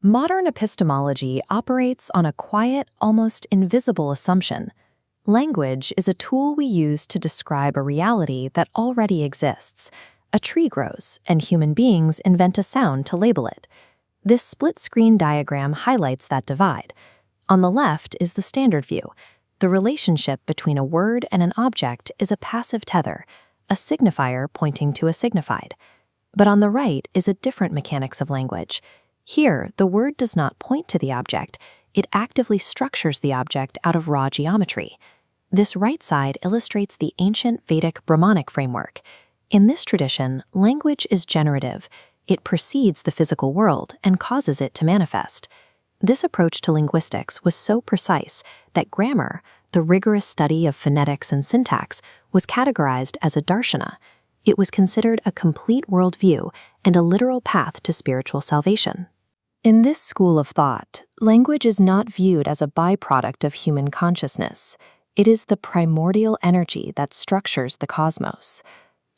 Modern epistemology operates on a quiet, almost invisible assumption. Language is a tool we use to describe a reality that already exists. A tree grows, and human beings invent a sound to label it. This split-screen diagram highlights that divide. On the left is the standard view. The relationship between a word and an object is a passive tether, a signifier pointing to a signified. But on the right is a different mechanics of language. Here, the word does not point to the object, it actively structures the object out of raw geometry. This right side illustrates the ancient Vedic Brahmanic framework. In this tradition, language is generative. It precedes the physical world and causes it to manifest. This approach to linguistics was so precise that grammar, the rigorous study of phonetics and syntax, was categorized as a darshana. It was considered a complete worldview and a literal path to spiritual salvation. In this school of thought, language is not viewed as a byproduct of human consciousness. It is the primordial energy that structures the cosmos.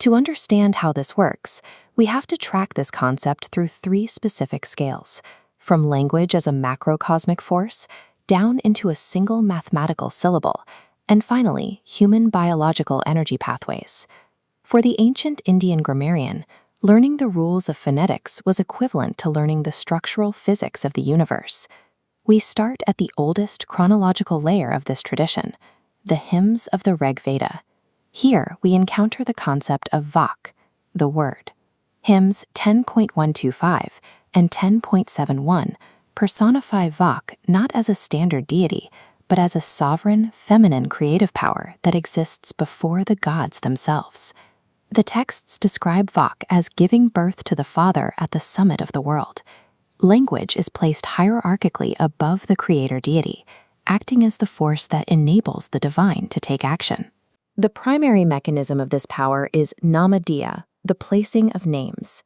To understand how this works, we have to track this concept through three specific scales, from language as a macrocosmic force, down into a single mathematical syllable, and finally, human biological energy pathways. For the ancient Indian grammarian, learning the rules of phonetics was equivalent to learning the structural physics of the universe. We start at the oldest chronological layer of this tradition, the hymns of the Rig Veda. Here, we encounter the concept of Vak, the word. Hymns 10.125 and 10.71 personify Vak not as a standard deity, but as a sovereign, feminine creative power that exists before the gods themselves. The texts describe Vak as giving birth to the Father at the summit of the world. Language is placed hierarchically above the creator deity, acting as the force that enables the divine to take action. The primary mechanism of this power is namadiya, the placing of names.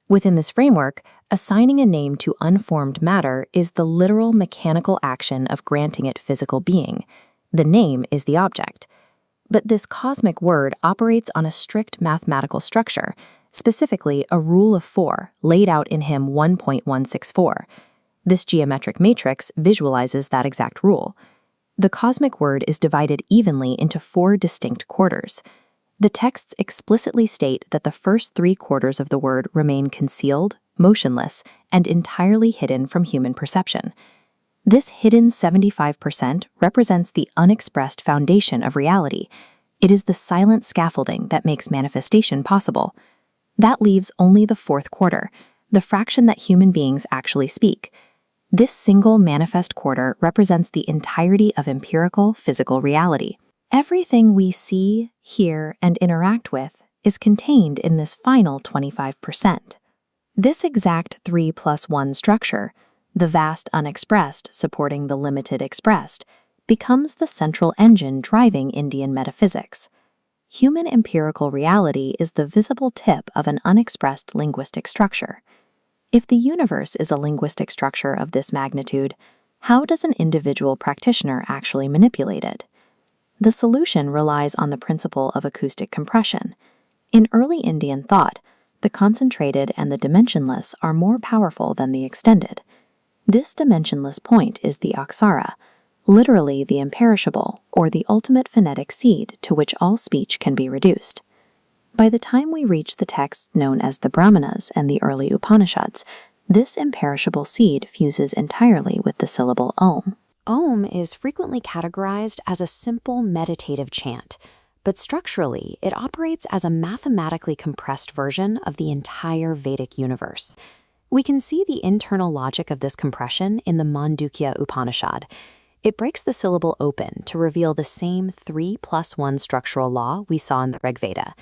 Within this framework, assigning a name to unformed matter is the literal mechanical action of granting it physical being. The name is the object. But this cosmic word operates on a strict mathematical structure, specifically a rule of 4 laid out in hymn 1.164. This geometric matrix visualizes that exact rule. The cosmic word is divided evenly into 4 distinct quarters. The texts explicitly state that the first 3 quarters of the word remain concealed, motionless, and entirely hidden from human perception. This hidden 75% represents the unexpressed foundation of reality. It is the silent scaffolding that makes manifestation possible. That leaves only the 4th quarter, the fraction that human beings actually speak. This single manifest quarter represents the entirety of empirical physical reality. Everything we see, hear, and interact with is contained in this final 25%. This exact 3+1 structure, the vast unexpressed supporting the limited expressed, becomes the central engine driving Indian metaphysics. Human empirical reality is the visible tip of an unexpressed linguistic structure. If the universe is a linguistic structure of this magnitude, how does an individual practitioner actually manipulate it? The solution relies on the principle of acoustic compression. In early Indian thought, the concentrated and the dimensionless are more powerful than the extended. This dimensionless point is the aksara, literally the imperishable or the ultimate phonetic seed to which all speech can be reduced. By the time we reach the texts known as the Brahmanas and the early Upanishads, this imperishable seed fuses entirely with the syllable Om. Om is frequently categorized as a simple meditative chant, but structurally it operates as a mathematically compressed version of the entire Vedic universe. We can see the internal logic of this compression in the Mandukya Upanishad. It breaks the syllable open to reveal the same 3+1 structural law we saw in the Rig Veda.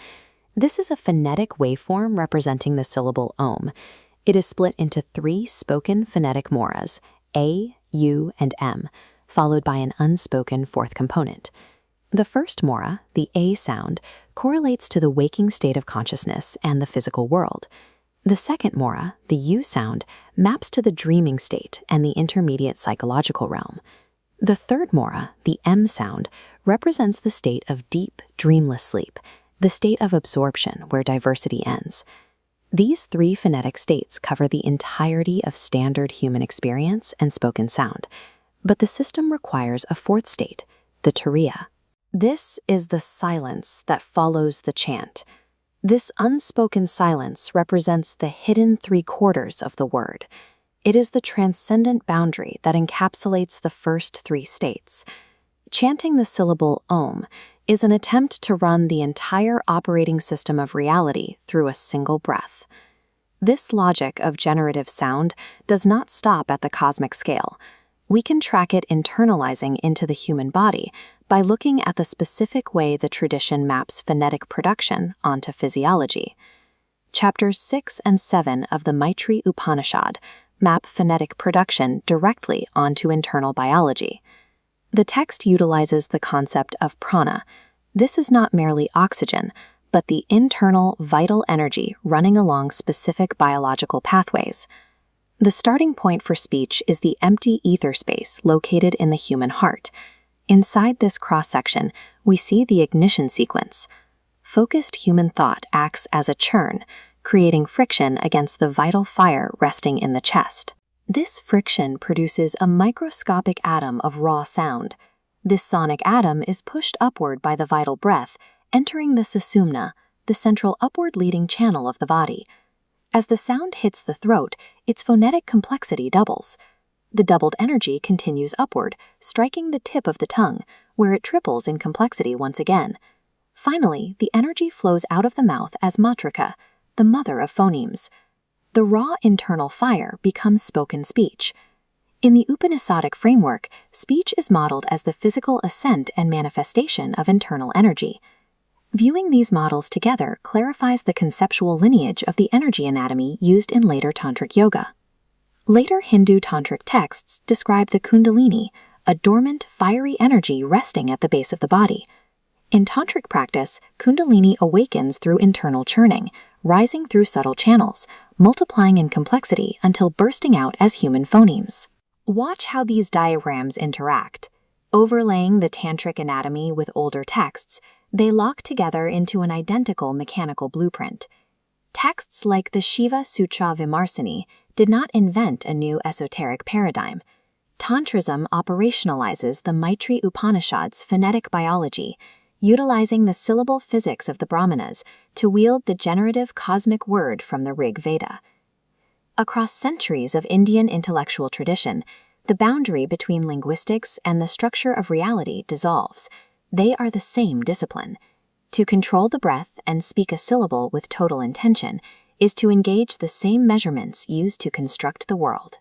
This is a phonetic waveform representing the syllable Om. It is split into 3 spoken phonetic moras, A, U, and M, followed by an unspoken 4th component. The first mora, the A sound, correlates to the waking state of consciousness and the physical world. The second mora, the U sound, maps to the dreaming state and the intermediate psychological realm. The third mora, the M sound, represents the state of deep, dreamless sleep, the state of absorption where diversity ends. These three phonetic states cover the entirety of standard human experience and spoken sound, but the system requires a fourth state, the turiya. This is the silence that follows the chant. This unspoken silence represents the hidden three-quarters of the word. It is the transcendent boundary that encapsulates the first three states. Chanting the syllable Om is an attempt to run the entire operating system of reality through a single breath. This logic of generative sound does not stop at the cosmic scale. We can track it internalizing into the human body by looking at the specific way the tradition maps phonetic production onto physiology. Chapters 6 and 7 of the Maitri Upanishad map phonetic production directly onto internal biology. The text utilizes the concept of prana. This is not merely oxygen, but the internal vital energy running along specific biological pathways. The starting point for speech is the empty ether space located in the human heart. Inside this cross-section, we see the ignition sequence. Focused human thought acts as a churn, creating friction against the vital fire resting in the chest. This friction produces a microscopic atom of raw sound. This sonic atom is pushed upward by the vital breath, entering the sushumna, the central upward-leading channel of the body. As the sound hits the throat, its phonetic complexity doubles. The doubled energy continues upward, striking the tip of the tongue, where it triples in complexity once again. Finally, the energy flows out of the mouth as matrika, the mother of phonemes. The raw internal fire becomes spoken speech. In the Upanishadic framework, speech is modeled as the physical ascent and manifestation of internal energy. Viewing these models together clarifies the conceptual lineage of the energy anatomy used in later tantric yoga. Later Hindu tantric texts describe the kundalini, a dormant, fiery energy resting at the base of the body. In tantric practice, kundalini awakens through internal churning, rising through subtle channels, multiplying in complexity until bursting out as human phonemes. Watch how these diagrams interact. Overlaying the tantric anatomy with older texts, they lock together into an identical mechanical blueprint. Texts like the Shiva Sutra Vimarsini did not invent a new esoteric paradigm. Tantrism operationalizes the Maitri Upanishad's phonetic biology, utilizing the syllable physics of the Brahmanas to wield the generative cosmic word from the Rig Veda. Across centuries of Indian intellectual tradition, the boundary between linguistics and the structure of reality dissolves. They are the same discipline. To control the breath and speak a syllable with total intention is to engage the same measurements used to construct the world.